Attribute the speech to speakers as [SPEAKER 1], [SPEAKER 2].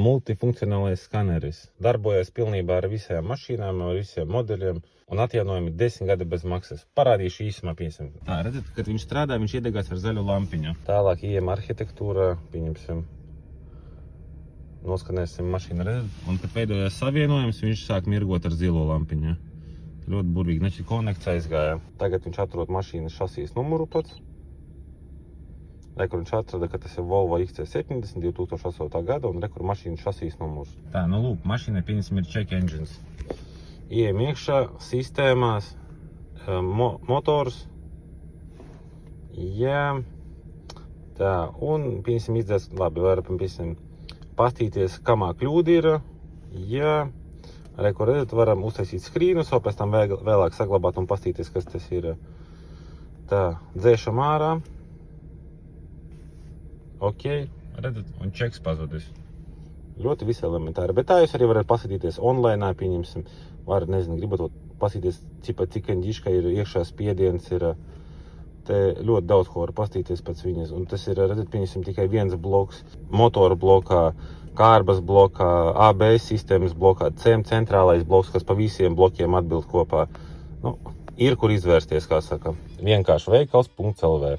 [SPEAKER 1] multifunkcionālais skaneris. Darbojas pilnībā ar visām mašīnām, ar visiem modeļiem un atjaunojumi 10 gadi bez maksas. Parādīšu īsumā, pieņemsim. Tā, redzat, kad viņš strādā, viņš iedegās ar zaļu lampiņu. Tālāk ejam arhitektūrā, pieņemsim, noskanēsim mašīnu, redzat, un kad veidojās savienojums, viņš sāk mirgot ar zilo lampiņu. Ļoti burvīgi, nečī konekts aizgāja. Tagad viņš atrod mašīnas šasijas numuru pats. Rekur viņš atrada, ka tas ir Volvo XC70 2008. gada un rekur mašīnas šasijas numurs. Tā, nu lūk, mašīnai pieņemsim ir check engines. Ejam iekšā sistēmās, motors. Jā. Tā, un pieņemsim izdzēs, labi, varam pieņemsim pastīties, kamā kļūdi ir. Jā. Rekur redzat, varam uztaisīt skrīnus, pēc tam vēlāk saglabāt un pastīties, kas tas ir. Tā, dzēšam ārā. Ok, redzat, un čeks pazudis. Ļoti visi elementāri, bet tā jūs arī varat paskatīties online, pieņemsim. Varat, nezinu, gribat paskatīties, cik enģiška ir iekšā spiediens, ir te ļoti daudz ko var paskatīties pēc viņas. Un tas ir, redzat, pieņemsim tikai viens bloks, motoru blokā, kārbas blokā, ABS sistēmas blokā, centrālais bloks, kas pa visiem blokiem atbild kopā. Nu, ir kur izvērsties, kā saka. Vienkārši veikals.lv.